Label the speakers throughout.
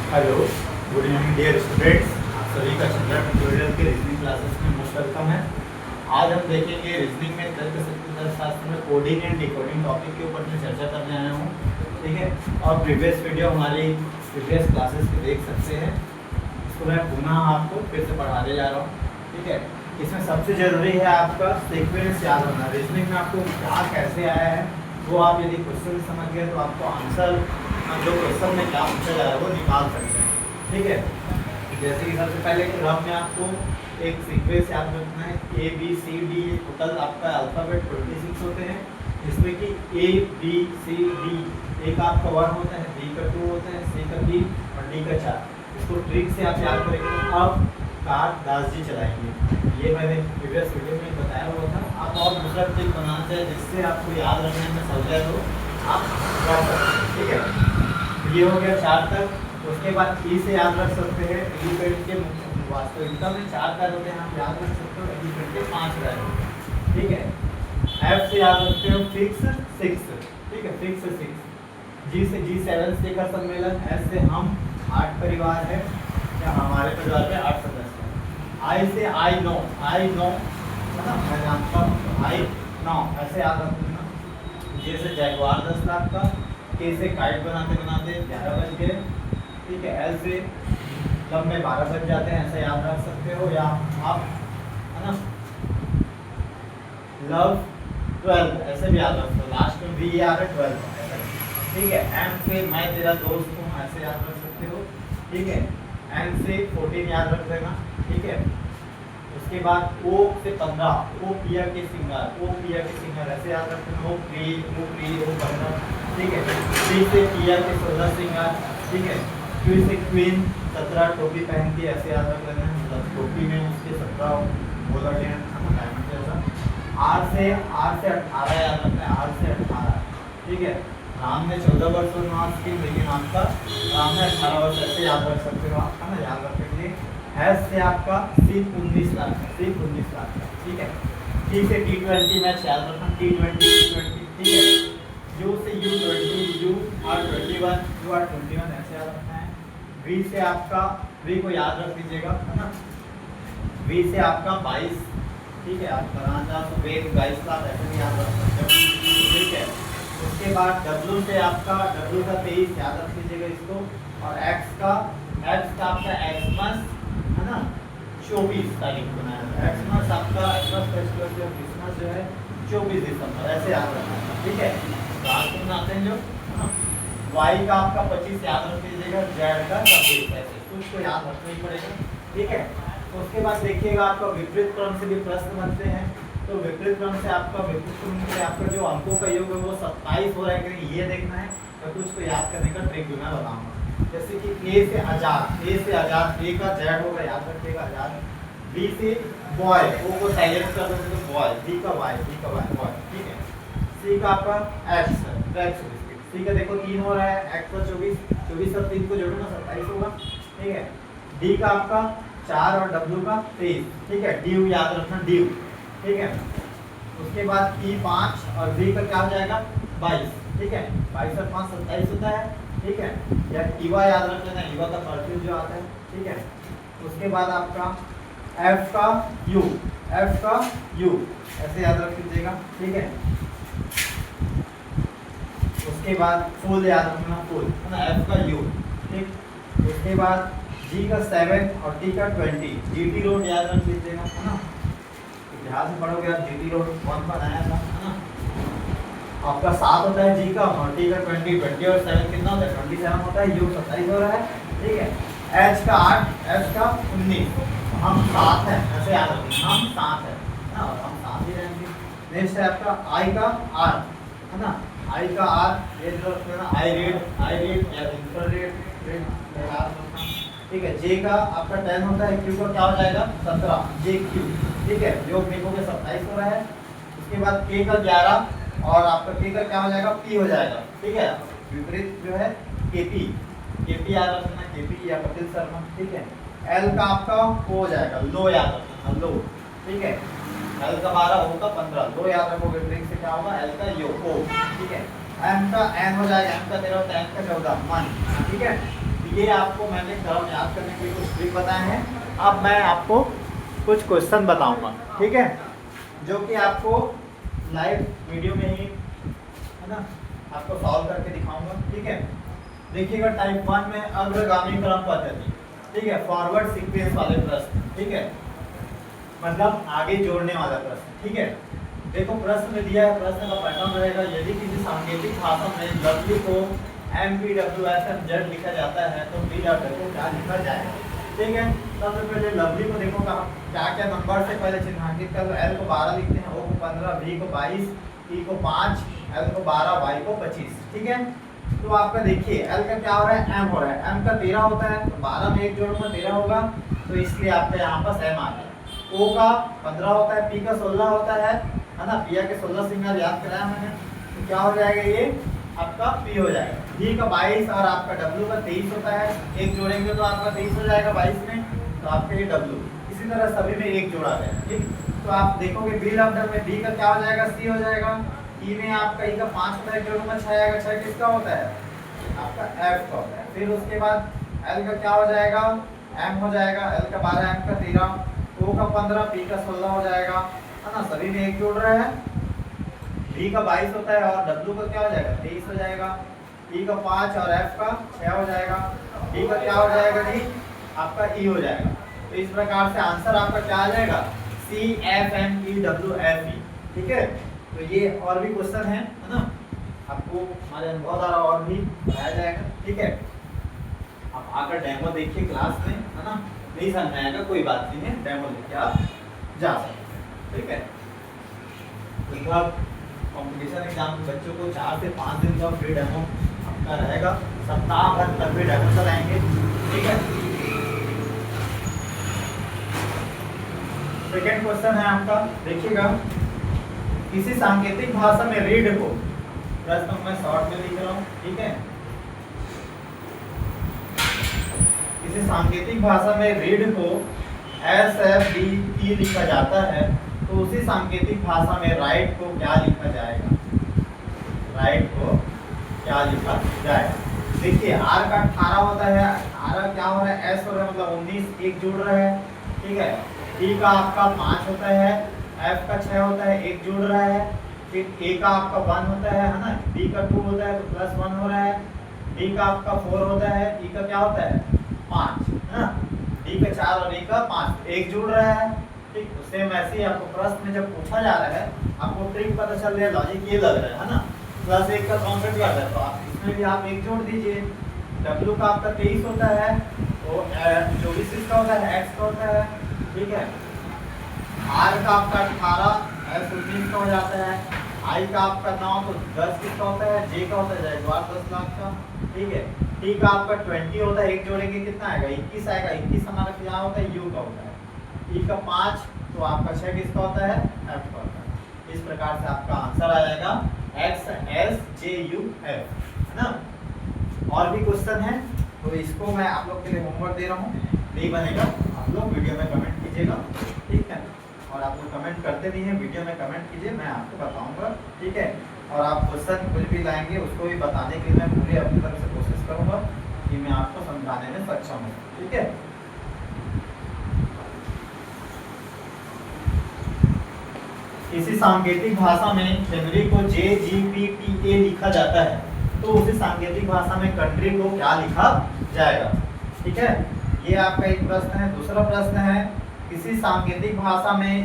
Speaker 1: Hello, good evening dear students. आप सभी का चंद्रा ट्यूटोरियल के रीजनिंग क्लासेस में मोस्ट वेलकम है। आज हम देखेंगे रीजनिंग में तर्कशास्त्र में कोडिंग एंड डिकोडिंग टॉपिक के ऊपर मैं चर्चा करने आया हूँ। ठीक है, और प्रीवियस वीडियो हमारी प्रीवियस क्लासेस के देख सकते हैं। इसको मैं पुनः आपको फिर से पढ़ाने जा रहा हूँ। ठीक है, इसमें सबसे ज़रूरी है आपका सीक्वेंस याद होना। रीजनिंग में आपको क्या कैसे आया है वो आप यदि क्वेश्चन समझ गए तो आपको आंसर जो क्वेश्चन में क्या पूछा जा रहा है वो निकाल सकते हैं। ठीक है, जैसे कि सबसे पहले क्रम में आपको एक सीक्वेंस याद रखना है। A B C D total आपका अल्फ़ाबेट 26 होते हैं, जिसमें कि ए बी सी डी एक आपका 1 होता है, बी का 2 होता है, सी का 3 और डी का 4। इसको ट्रिक से आप याद करेंगे। अब कार्ड दास जी चलाएंगे, ये मैंने प्रीवियस वीडियो में बताया हुआ था। आप और दूसरा ट्रिक बनाना चाहिए जिससे आपको याद रखने में सहूलियत हो, आप कर सकते हैं। ठीक है, ये हो गया 4 तक। उसके बाद ई से याद रख सकते हैं। एलिफेंट के वास्तविकता में 4 पैर होते हैं, आप याद रख सकते हो। एलिफेंट के 5 पैर होते हैं। ठीक है, एफ से याद रखते हो फिक्स 6। ठीक है, फिक्स 6। जी से G7 से का सम्मेलन। एस से हम 8 परिवार है, या हमारे परिवार में 8 सदस्य हैं। आई से आई नो है ना, मैं जानता हूँ आई 9 ऐसे याद रखना। जे से जैगवार 10 लाख का। के से काइट बनाते बनाते 11 बज गए। ठीक है, एल से लब में 12 बज जाते हैं, ऐसे याद रख सकते हो। या आप है ना लव 12 ऐसे भी याद रख सकते हो। लास्ट में भी आ रहा है 12। ठीक है, एम से मैं तेरा दोस्त हूँ ऐसे याद रख सकते हो। ठीक है, एन से 14 याद रख देना। ठीक है, उसके बाद ओ से 15, ओ पिया के सिंगर ऐसे याद रखते हैं। ओ 15। ठीक है, सी से पिया के 16 सिंगार। ठीक है, क्यू से क्वीन 17 टोपी पहनती है ऐसे याद रख लेना, मतलब टोपी में उसके 17 डायमंड जैसा। आर से 18 याद रखना है, आर से 18। ठीक है, राम ने 14 वर्ष वनवास की, लेकिन आपका राम ने 18 वर्ष ऐसे याद रख सकते हो आप, है ना, याद रखेंगे। एस से आपका सिर्फ 19 लाख का। ठीक है, टी से T20 मैच याद रखना, T20। ठीक है, यू से U20, यू आर 21 ऐसे याद रखना है। वी से आपका, वी को याद रख लीजिएगा, है ना, वी से आपका 22। ठीक है, आप बनाना तो वेग 22 लाख ऐसे भी याद रख सकते हो। ठीक है, उसके बाद W से आपका, W का 23 याद रख लीजिएगा इसको। और X का आपका एक्समस है ना 24 तारीख को बनाया। एक्समस आपका एक्समस फेस्टिवल जो क्रिसमस जो है 24 दिसंबर ऐसे याद रखना है। ठीक है, रात को मनाते हैं जो वाई का आपका 25 याद रख लीजिएगा। जेड का 26 ऐसे कुछ को याद रखना ही पड़ेगा। ठीक है, उसके बाद देखिएगा आपका विपरीत क्रम से भी प्रश्न बनते हैं। तो विपरीत क्रम से आपका जो अंकों का योग है वो 27 हो रहा है कि नहीं ये देखना है। तो कुछ को याद करने का ट्रिक भी मैं बताऊंगा। जैसे कि ए से आजाद, ए का जेड होगा याद रखिएगा आजाद। बी से बॉय, ओ को साइलेंट कर दोगे तो बॉय। बी का वाई बॉय। ठीक है, सी का आपका एक्स, सी का देखो 3 हो रहा है, एक्स का 24 और 3 को जोड़ो ना 27 होगा। ठीक है, डी का आपका 4 और डब्ल्यू का 23। ठीक है, डी याद रखना, डी। ठीक है, उसके बाद ई 5 और बी का क्या हो जाएगा 22। ठीक है, 22 और 5 27 होता है। ठीक है, या ईवा याद रख लेना, ईवा का परफ्यूम जो आता है। ठीक है, उसके बाद आपका एफ का यू ऐसे याद रख लीजिएगा। ठीक है, उसके बाद फुल याद रखना, फुल है ना, एफ का यू। ठीक, उसके बाद जी का 7 और टी का 20। जीटी रोड याद रख लीजिएगा, है ना, ध्यान से पढ़ोगे आप। जीटी रोड 1 बनाया था, है ना, आपका 7 होता है जी का, और टी का 20 और 7 कितना होता है 27 होता है। यू 27 हो रहा है। ठीक है, एच का 8, एफ का 19। हम 7 हैं ऐसे याद रखेंगे, हम 7 हैं ना, और हम 7 ही रहेंगे। नेक्स्ट है आपका आई का आर, है ना, आई का आर ये जो रखना, आई रेड या इंफ्रारेड याद रखना। ठीक है, जे का आपका 10 होता है, क्यू का क्या हो जाएगा 17, जे क्यू। ठीक है, योग देखोगे 27 हो रहा है। उसके बाद के का 11 और आपका के का क्या हो जाएगा पी हो जाएगा। ठीक है, विपरीत जो है केपी याद रखना, केपी या कपिल शर्मा। ठीक है, एल का आपका हो जाएगा लो याद रखना, लो। ठीक है, एल का 12 ओ का 15, लो याद रखोगे ट्रिक से क्या होगा एल का यो ओ। ठीक है, एम का एन हो जाएगा, एम का 13 होता है, एन का 14 मन। ठीक है, ये आपको मैंने क्रम याद करने के लिए कुछ ट्रिक बताए हैं। अब मैं आपको कुछ क्वेश्चन बताऊंगा, ठीक है, जो कि आपको लाइव वीडियो में ही है ना आपको सॉल्व करके दिखाऊंगा, ठीक है। देखिएगा टाइप 1 में अग्रगामी क्रम पद्धति, ठीक है, फॉरवर्ड सीक्वेंस वाले प्रश्न, ठीक है, मतलब आगे जोड़ने वाला प्रश्न, ठीक है। देखो प्रश्न में दिया है, प्रश्न का पैटर्न रहेगा, यदि किसी सांकेतिक भाषा में W को MPWSMZ लिखा जाता है तो B को क्या लिखा जाएगा, ठीक है। सबसे पहले लवली को देखो कहाँ क्या क्या नंबर से पहले चिन्हांकित कर लो। L को 12 लिखते हैं, O को 15, V को 22, E को 5, L को 12, Y को 25, ठीक है। तो आपका देखिए L का क्या हो रहा है, M हो रहा है, M का 13 होता है तो 12 में 1 जोड़ूंगा 13 होगा, तो इसलिए आपका यहाँ पर M आ गया। O का 15 होता है, P का 16 होता है ना, P के 16 सिंगल याद कराया मैंने, तो क्या हो जाएगा ये आपका P हो जाएगा। V का 22 और आपका W का 23 होता है, एक जोड़ेंगे तो आपका 23 हो जाएगा 22 में, तो आपका ये W। इसी तरह सभी में एक जोड़ा गया, ठीक। तो आप देखोगे बी लैम्डा में B का क्या हो जाएगा, C हो जाएगा। E में आपका E का 5 होता है, जोड़ूंगा 6 आएगा, 6 किसका होता है आपका F का होता है। फिर उसके बाद L का क्या हो जाएगा, M हो जाएगा, L का 12, M का 13, O का 15, P का 16 हो जाएगा, है ना, सभी में एक जोड़ रहा है। V का 22 होता है और W का क्या हो जाएगा 23 हो जाएगा, E का 5 और F का 6 हो जाएगा, D का क्या हो जाएगा जी आपका E हो जाएगा। तो इस प्रकार से आंसर आपका क्या आ जाएगा CFMEWFE, ठीक है। तो ये और भी क्वेश्चन है ना, आपको हमारे अनुभव द्वारा और भी बताया जाएगा, ठीक है। आप आकर डेमो देखिए क्लास में, है ना, नहीं समझ में आएगा कोई बात नहीं है, डेमो लेके आप जा सकते हैं, ठीक है। लगभग कॉम्पिटिशन एग्जाम के बच्चों को 4 से 5 दिन का फ्री डेमो आपका रहेगा, सप्ताह भर तक भी डेमो चलाएंगे, ठीक है। सेकेंड क्वेश्चन है आपका, देखिएगा, किसी सांकेतिक भाषा में रीड को, प्रश्न मैं शॉर्ट में लिख रहा हूँ, ठीक है। किसी सांकेतिक भाषा में रीड को SFDE लिखा जाता है तो उसी सांकेतिक भाषा में राइट को क्या लिखा जाएगा, राइट को क्या लिखा जाएगा। देखिए R का 18 होता है, R क्या हो रहा है S हो रहा है, मतलब 19 एक जुड़ रहा है, ठीक है। T का आपका 5 होता है, F का 6 होता है, एक जुड़ रहा है, फिर A का आपका 1 होता है ना, B का 2 होता है तो +1 हो रहा है, D का आपका 4 होता है, E का क्या होता है 5, है ना, D का 4 और E का 5 एक जुड़ रहा है, ठीक। सेम ऐसे ही आपको प्रश्न में जब पूछा जा रहा है आपको ट्रिक पता चल रहा है, लॉजिक ये लग रहा है ना, +1 का काउंट कर रहा है तो आप इसमें भी आप एक जोड़ दीजिए। W का आपका 23 होता है, तो 24 किसका होता है X का होता है, ठीक है। R का आपका 18, S 19 का हो जाता है, I का आपका 9 तो 10 किसका होता है, J का होता है जयद्वार 10 लाख का, ठीक है। T का आपका 20 होता है, एक जोड़ेंगे कितना आएगा 21 आएगा, 21 हमारा क्या होता है U का होता है। E का 5 तो आपका 6 किसका होता है F का होता है। इस प्रकार से आपका आंसर आ जाएगा XSJUF, है ना। और भी क्वेश्चन है तो इसको मैं आप लोग के लिए होमवर्क दे रहा हूँ, नहीं बनेगा आप लोग वीडियो में कमेंट कीजिएगा, ठीक है। और आप लोग कमेंट करते नहीं है, वीडियो में कमेंट कीजिए, मैं आपको बताऊंगा, ठीक है। और आप क्वेश्चन कुछ भी लाएंगे उसको भी बताने के लिए मैं पूरी अपनी तरफ से कोशिश करूंगा कि मैं आपको समझाने में सक्षम हूँ, ठीक है। किसी सांकेतिक भाषा में जनवरी को JGPTA लिखा जाता है तो उसी सांकेतिक भाषा में कंट्री को क्या लिखा जाएगा, ठीक है। ये आपका एक प्रश्न है। दूसरा प्रश्न है, किसी सांकेतिक भाषा में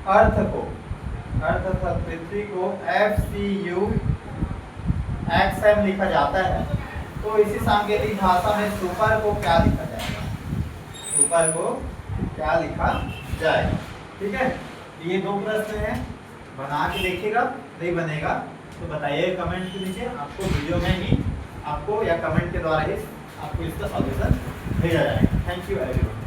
Speaker 1: अर्थ तथा पृथ्वी को FCUXM लिखा जाता है तो इसी सांकेतिक भाषा में सुपर को क्या लिखा जाएगा, सुपर को क्या लिखा जाएगा, ठीक है। ये 2 प्रश्न हैं, बना के देखिएगा, नहीं बनेगा तो बताइए कमेंट के नीचे, आपको वीडियो में ही आपको या कमेंट के द्वारा ही आपको इसका सॉल्यूशन भेजा जाएगा। Thank you everyone.